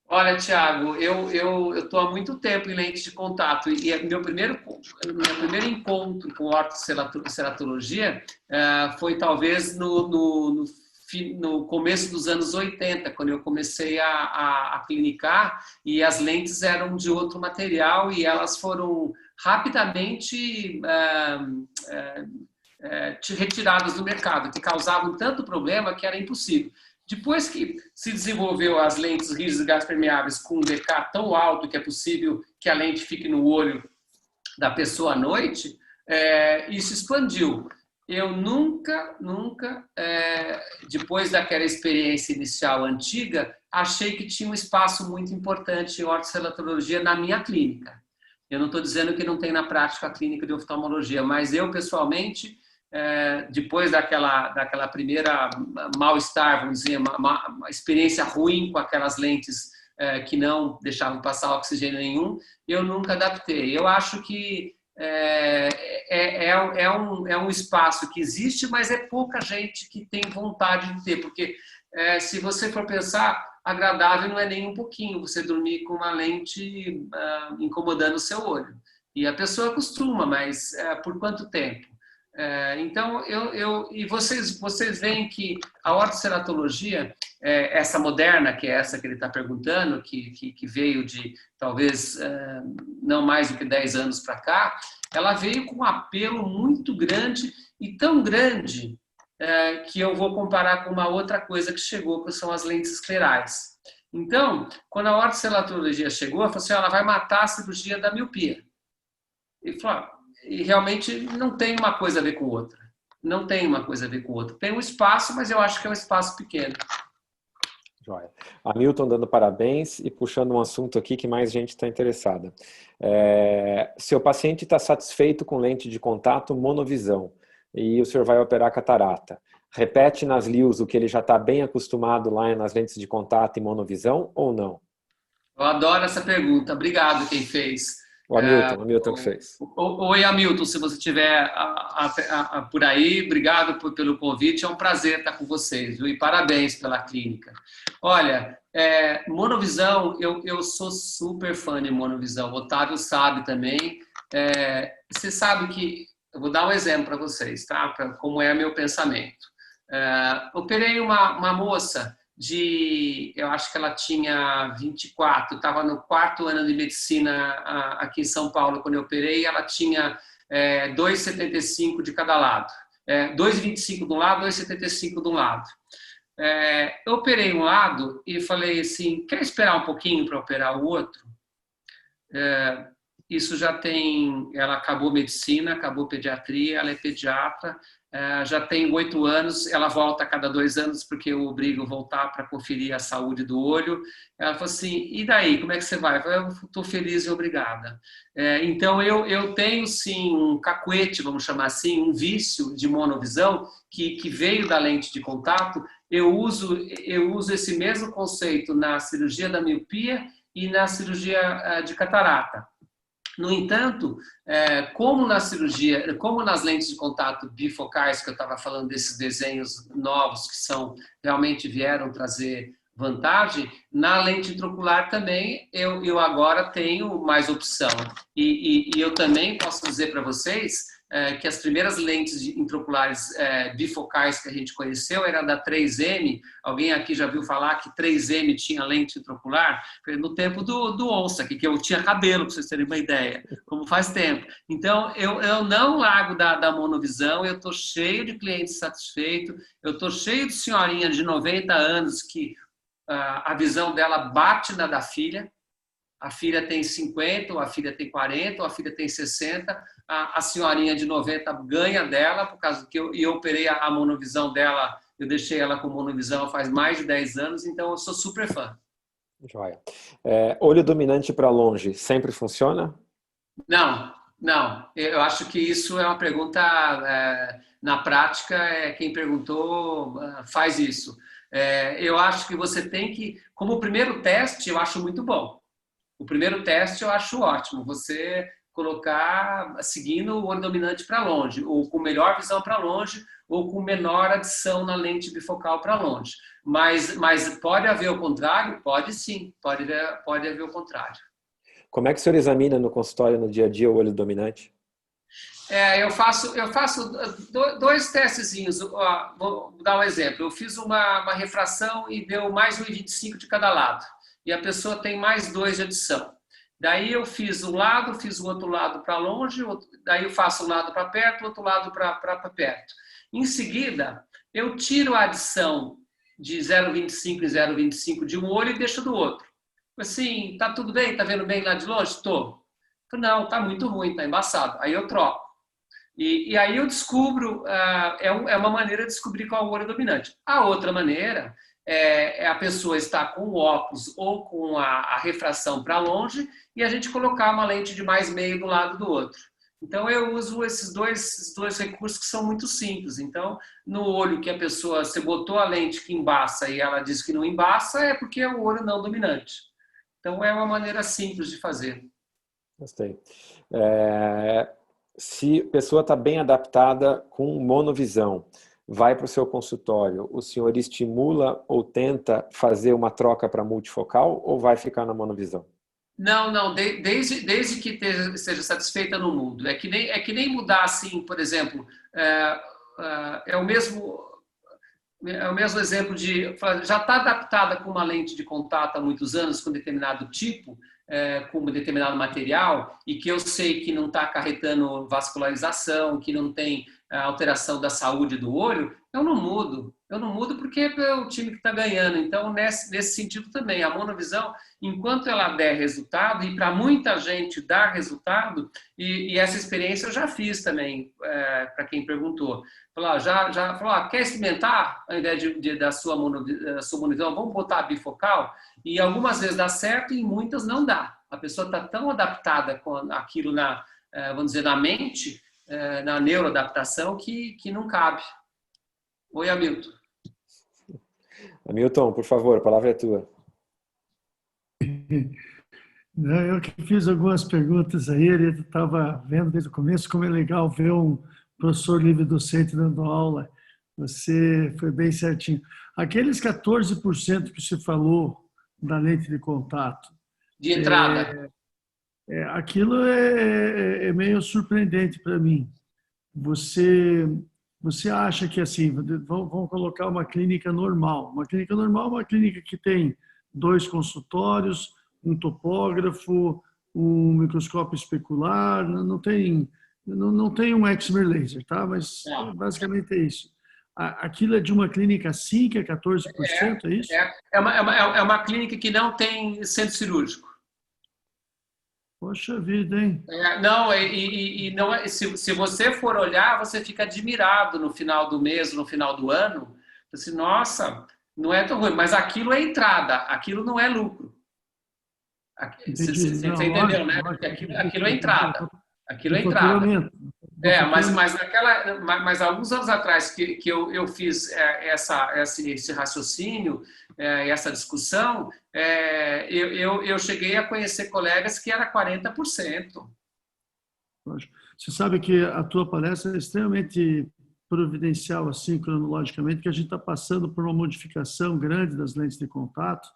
Olha, Thiago, eu estou há muito tempo em lente de contato e meu primeiro encontro com ortoceratologia foi talvez no começo dos anos 80, quando eu comecei a clinicar, e as lentes eram de outro material e elas foram rapidamente retiradas do mercado, que causavam tanto problema que era impossível. Depois que se desenvolveu as lentes rígidas gás permeáveis com um DK tão alto que é possível que a lente fique no olho da pessoa à noite, isso expandiu. Eu nunca, depois daquela experiência inicial antiga, achei que tinha um espaço muito importante em ortoceratologia na minha clínica. Eu não estou dizendo que não tem na prática a clínica de oftalmologia, mas eu, pessoalmente, depois daquela primeira mal-estar, vamos dizer, uma experiência ruim com aquelas lentes que não deixavam passar oxigênio nenhum, eu nunca adaptei. Eu acho que é um espaço que existe, mas é pouca gente que tem vontade de ter, porque se você for pensar, agradável não é nem um pouquinho você dormir com uma lente incomodando o seu olho. E a pessoa acostuma, mas por quanto tempo? Então, e vocês veem que a ortoceratologia, essa moderna, que é essa que ele está perguntando, que veio de talvez não mais do que 10 anos para cá, ela veio com um apelo muito grande e tão grande que eu vou comparar com uma outra coisa que chegou, que são as lentes esclerais. Então, quando a ortoceratologia chegou, ela falou assim, ela vai matar a cirurgia da miopia. E realmente não tem uma coisa a ver com outra. Não tem uma coisa a ver com outra. Tem um espaço, mas eu acho que é um espaço pequeno. Joia. Hamilton dando parabéns e puxando um assunto aqui que mais gente está interessada. Seu paciente está satisfeito com lente de contato monovisão e o senhor vai operar catarata. Repete nas LIOS o que ele já está bem acostumado lá nas lentes de contato e monovisão ou não? Eu adoro essa pergunta. Obrigado quem fez. O Hamilton que fez. Oi, Hamilton, se você estiver por aí, obrigado pelo convite, é um prazer estar com vocês, viu? E parabéns pela clínica. Olha, monovisão, eu sou super fã de monovisão, o Otávio sabe também. Você sabe que, eu vou dar um exemplo para vocês, tá? Como é meu pensamento. Operei uma moça eu acho que ela tinha 24, estava no 4º ano de medicina aqui em São Paulo quando eu operei, ela tinha 2,75 de cada lado, 2,25 de um lado, 2,75 de um lado. Eu operei um lado e falei assim, quer esperar um pouquinho para operar o outro? isso já tem, ela acabou medicina, acabou pediatria, ela é pediatra, já tem 8 anos, ela volta a cada 2 anos porque eu obrigo a voltar para conferir a saúde do olho. Ela falou assim, e daí, como é que você vai? Eu falei, eu estou feliz e obrigada. Então, eu tenho sim um cacuete, vamos chamar assim, um vício de monovisão que veio da lente de contato. Eu uso esse mesmo conceito na cirurgia da miopia e na cirurgia de catarata. No entanto, como na cirurgia, como nas lentes de contato bifocais, que eu estava falando desses desenhos novos que realmente vieram trazer vantagem, na lente intraocular também eu agora tenho mais opção. E eu também posso dizer para vocês que as primeiras lentes intraoculares bifocais que a gente conheceu era da 3M. Alguém aqui já viu falar que 3M tinha lente intraocular? Foi no tempo do Onça, que eu tinha cabelo, para vocês terem uma ideia, como faz tempo. Então, eu não largo da monovisão, eu estou cheio de clientes satisfeitos, eu estou cheio de senhorinha de 90 anos que a visão dela bate na da filha. A filha tem 50, ou a filha tem 40, ou a filha tem 60, a senhorinha de 90 ganha dela, por causa que eu operei a monovisão dela, eu deixei ela com monovisão faz mais de 10 anos, então eu sou super fã. Joia. Olho dominante para longe, sempre funciona? Não, não. Eu acho que isso é uma pergunta, na prática, quem perguntou faz isso. Eu acho que você tem que, como primeiro teste, eu acho muito bom. O primeiro teste eu acho ótimo, você colocar seguindo o olho dominante para longe, ou com melhor visão para longe, ou com menor adição na lente bifocal para longe. Mas pode haver o contrário? Pode sim, pode haver o contrário. Como é que o senhor examina no consultório, no dia a dia, o olho dominante? Eu faço 2 testezinhos. Vou dar um exemplo. Eu fiz uma refração e deu mais 1,25 de cada lado. E a pessoa tem mais 2 de adição. Daí eu fiz um lado, fiz o outro lado para longe, daí eu faço um lado para perto, o outro lado para perto. Em seguida, eu tiro a adição de 0,25 e 0,25 de um olho e deixo do outro. Assim, tá tudo bem? Tá vendo bem lá de longe? Tô. Não, tá muito ruim, tá embaçado. Aí eu troco. E aí eu descubro, é uma maneira de descobrir qual é o olho dominante. A outra maneira é a pessoa estar com o óculos ou com a refração para longe e a gente colocar uma lente de mais meio do lado do outro. Então eu uso esses dois recursos que são muito simples. Então, no olho que a pessoa, você botou a lente que embaça e ela diz que não embaça, é porque é o olho não dominante. Então é uma maneira simples de fazer. Gostei. Se a pessoa está bem adaptada com monovisão, vai para o seu consultório, o senhor estimula ou tenta fazer uma troca para multifocal ou vai ficar na monovisão? Não, desde que esteja satisfeita no mundo. É que nem mudar assim, por exemplo, é o mesmo exemplo de já está adaptada com uma lente de contato há muitos anos com determinado tipo, com um determinado material, e que eu sei que não está acarretando vascularização, que não tem alteração da saúde do olho, eu não mudo. Eu não mudo porque é o time que está ganhando. Então, nesse sentido também, a monovisão, enquanto ela der resultado, e para muita gente dar resultado, e essa experiência eu já fiz também, para quem perguntou. Falou, quer experimentar, ao invés da sua monovisão, vamos botar a bifocal? E algumas vezes dá certo e muitas não dá. A pessoa está tão adaptada com aquilo vamos dizer, na mente, na neuroadaptação, que não cabe. Oi, Hamilton. Hamilton, por favor, a palavra é tua. Eu que fiz algumas perguntas aí, ele estava vendo desde o começo como é legal ver um professor livre docente dando aula. Você foi bem certinho. Aqueles 14% que você falou da lente de contato. De entrada. Aquilo é meio surpreendente para mim. Você acha que, assim, vamos colocar uma clínica normal. Uma clínica normal é uma clínica que tem 2 consultórios, um topógrafo, um microscópio especular, não tem um excimer laser, tá? Mas basicamente é isso. Aquilo é de uma clínica assim, que é 14%, é isso? É uma clínica que não tem centro cirúrgico. Poxa vida, hein? Não, e não é, se você for olhar, você fica admirado no final do mês, no final do ano. Assim, nossa, não é tão ruim, mas aquilo é entrada, aquilo não é lucro. Entendi. Você Não, entendeu, né? lógico. Porque aquilo é entrada. Aquilo é Do entrada. faturamento. Mas alguns anos atrás que eu fiz esse raciocínio, essa discussão, eu cheguei a conhecer colegas que era 40%. Você sabe que a tua palestra é extremamente providencial, assim, cronologicamente, que a gente está passando por uma modificação grande das lentes de contato,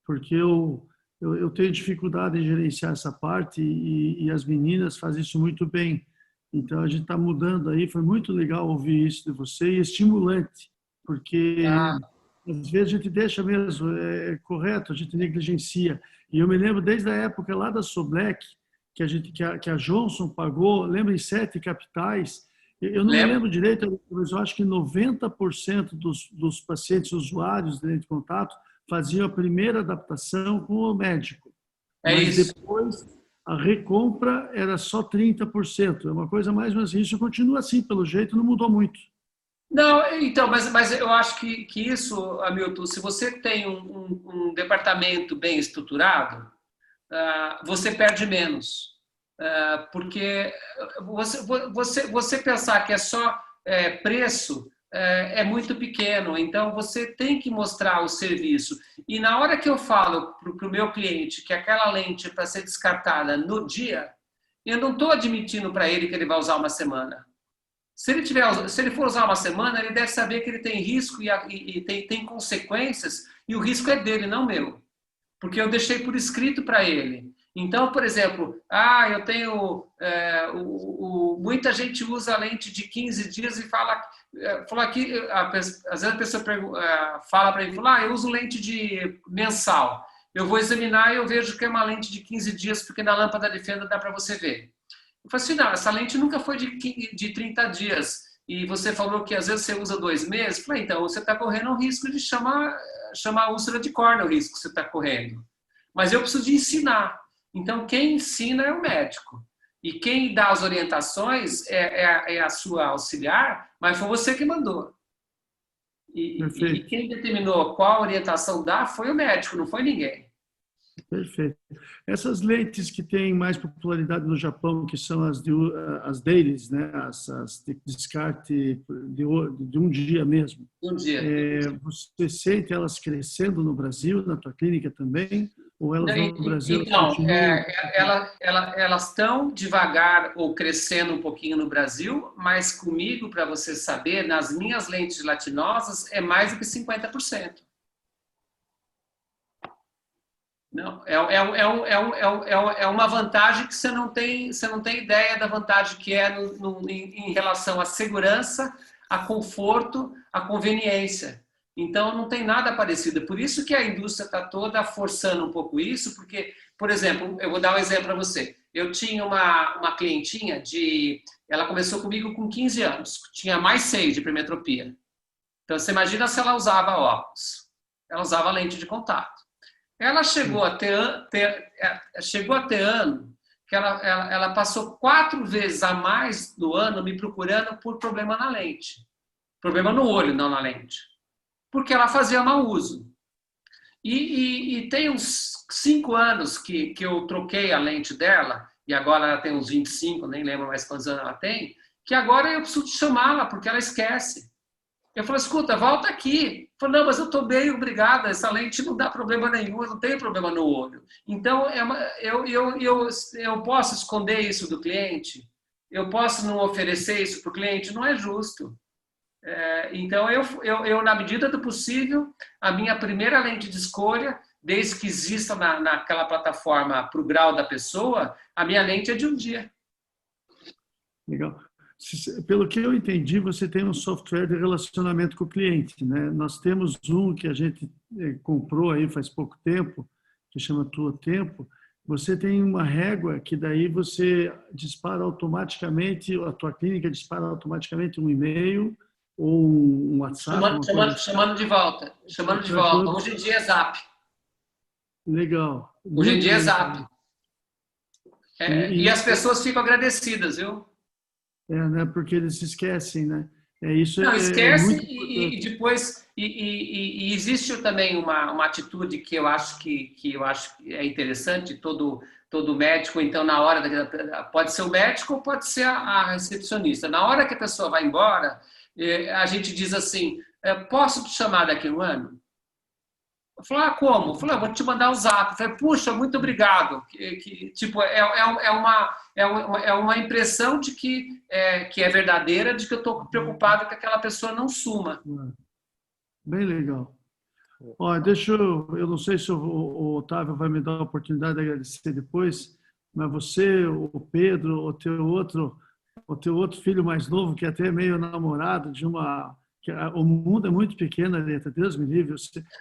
porque eu tenho dificuldade em gerenciar essa parte e as meninas fazem isso muito bem. Então, a gente está mudando aí. Foi muito legal ouvir isso de você e estimulante, porque às vezes a gente deixa mesmo, é correto, a gente negligencia. E eu me lembro desde a época lá da Soblec, que a Johnson pagou, lembra, em 7 capitais. Eu não me lembro direito, mas eu acho que 90% dos pacientes usuários de lente de contato faziam a primeira adaptação com o médico. Mas isso. Depois, a recompra era só 30%. É uma coisa mais ou menos assim. Isso continua assim, pelo jeito, não mudou muito. Não, então, mas eu acho que isso, Hamilton, se você tem um departamento bem estruturado, você perde menos. Porque você pensar que é só preço é muito pequeno, então você tem que mostrar o serviço. E na hora que eu falo para o meu cliente que aquela lente é para ser descartada no dia, eu não estou admitindo para ele que ele vai usar uma semana. Se ele for usar uma semana, ele deve saber que ele tem risco e tem consequências, e o risco é dele, não meu. Porque eu deixei por escrito para ele. Então, por exemplo, eu tenho... muita gente usa a lente de 15 dias e fala aqui, às vezes a pessoa fala para ele, eu uso lente de mensal. Eu vou examinar e eu vejo que é uma lente de 15 dias, porque na lâmpada de fenda dá para você ver. Eu falei assim, não, essa lente nunca foi de 30 dias. E você falou que às vezes você usa 2 meses. Eu falei, então você está correndo o risco de chamar úlcera de córnea, o risco que você está correndo. Mas eu preciso de ensinar. Então, quem ensina é o médico. E quem dá as orientações é a sua auxiliar, mas foi você que mandou. E quem determinou qual orientação dá foi o médico, não foi ninguém. Perfeito. Essas lentes que têm mais popularidade no Japão, que são as dailies, né? as de descarte de um dia mesmo. Um dia. Você sente elas crescendo no Brasil, na tua clínica também? Ou elas no Brasil então, continuam? elas estão devagar ou crescendo um pouquinho no Brasil, mas comigo, para você saber, nas minhas lentes gelatinosas é mais do que 50%. Não, é uma vantagem que você não tem ideia da vantagem que é em relação à segurança, a conforto, a conveniência. Então, não tem nada parecido. Por isso que a indústria está toda forçando um pouco isso, porque, por exemplo, eu vou dar um exemplo para você. Eu tinha uma clientinha ela começou comigo com 15 anos, tinha mais 6 de hipermetropia. Então, você imagina se ela usava óculos. Ela usava lente de contato. Ela chegou a ter ano que ela passou 4 vezes a mais do ano me procurando por problema na lente. Problema no olho, não na lente. Porque ela fazia mau uso. E tem uns 5 anos que eu troquei a lente dela, e agora ela tem uns 25, nem lembro mais quantos anos ela tem, que agora eu preciso chamá-la, porque ela esquece. Eu falei, escuta, volta aqui. Eu falei, não, mas eu estou bem, obrigada, essa lente não dá problema nenhum, eu não tenho problema no olho. Então, eu posso esconder isso do cliente? Eu posso não oferecer isso para o cliente? Não é justo. Então, eu, na medida do possível, a minha primeira lente de escolha, desde que exista naquela plataforma para o grau da pessoa, a minha lente é de um dia. Legal. Pelo que eu entendi, você tem um software de relacionamento com o cliente, né? Nós temos um que a gente comprou aí faz pouco tempo, que chama Tua Tempo. Você tem uma régua que daí você dispara automaticamente, a tua clínica dispara automaticamente um e-mail ou um WhatsApp. Chamando de volta. Chamando de volta. Hoje em dia é Zap. Legal. Hoje em dia é Zap. E as pessoas ficam agradecidas, viu? Né? Porque eles se esquecem, né? Isso Não, é esquece muito e importante. depois e existe também uma atitude que eu acho que é interessante, todo médico, então na hora pode ser o médico ou pode ser a recepcionista. Na hora que a pessoa vai embora, a gente diz assim: posso te chamar daqui a um ano? Eu falei, como? Eu falei, vou te mandar um zap. Eu falei, puxa, muito obrigado. Tipo, é uma impressão de que é verdadeira, de que eu estou preocupado que aquela pessoa não suma. Bem legal. Ó, eu não sei se o Otávio vai me dar a oportunidade de agradecer depois, mas você, o Pedro, o teu outro filho mais novo, que até é meio namorado de uma... O mundo é muito pequeno, Areta, Deus me livre.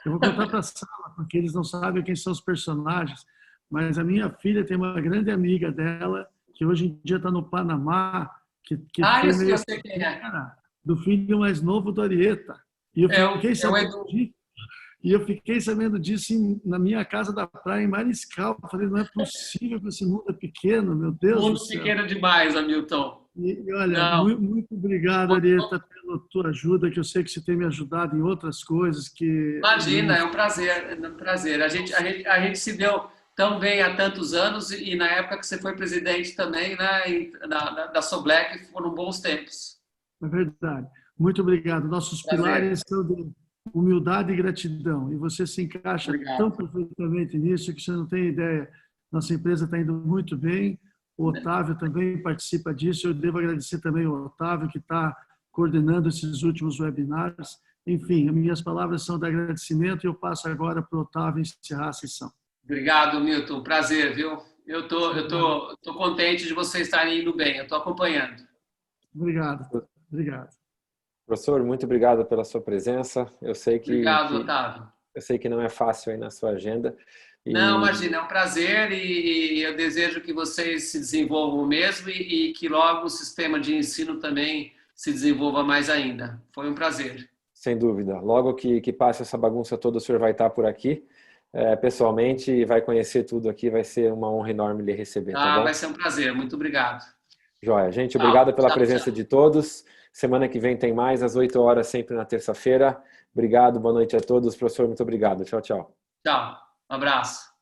Eu vou contar para a sala, porque eles não sabem quem são os personagens, mas a minha filha tem uma grande amiga dela, que hoje em dia está no Panamá, que foi Isso que eu meio sei quem é. do filho mais novo do Arieta. E eu fiquei É o sabendo Edu. disso. E eu fiquei sabendo disso na minha casa da praia, em Mariscal. Eu falei, não é possível que esse mundo é pequeno, meu Deus do Mundo céu. pequeno demais, Hamilton. E olha, Não. muito obrigado, Arieta, pela tua ajuda, que eu sei que você tem me ajudado em outras coisas que não Imagina, me... é um prazer, é um prazer. A gente se deu tão bem há tantos anos e na época que você foi presidente também, né, da Soblec, foram bons tempos. É verdade. Muito obrigado. Nossos Prazer. pilares são de humildade e gratidão. E você se encaixa tão Obrigado. perfeitamente nisso que você não tem ideia. Nossa empresa está indo muito bem. O Otávio também participa disso. Eu devo agradecer também ao Otávio, que está coordenando esses últimos webinars. Enfim, as minhas palavras são de agradecimento e eu passo agora para o Otávio encerrar a sessão. Obrigado, Milton. Prazer, viu? Eu tô contente de vocês estarem indo bem. Eu estou acompanhando. Obrigado. Obrigado. Professor, muito obrigado pela sua presença. Obrigado, Otávio. Eu sei que não é fácil aí na sua agenda. Não, E imagina, é um prazer e eu desejo que vocês se desenvolvam mesmo e que logo o sistema de ensino também se desenvolva mais ainda. Foi um prazer. sem dúvida, logo que passe essa bagunça toda, o senhor vai estar por aqui, pessoalmente, e vai conhecer tudo aqui. Vai ser uma honra enorme lhe receber, tá Vai bom? ser um prazer. Muito obrigado. Joia. Gente, Tchau, obrigado pela tchau, presença tchau. de todos. Semana que vem tem mais, às 8 horas, sempre na terça-feira. Obrigado, boa noite a todos. Professor, muito obrigado. Tchau, tchau. Tchau. Um abraço.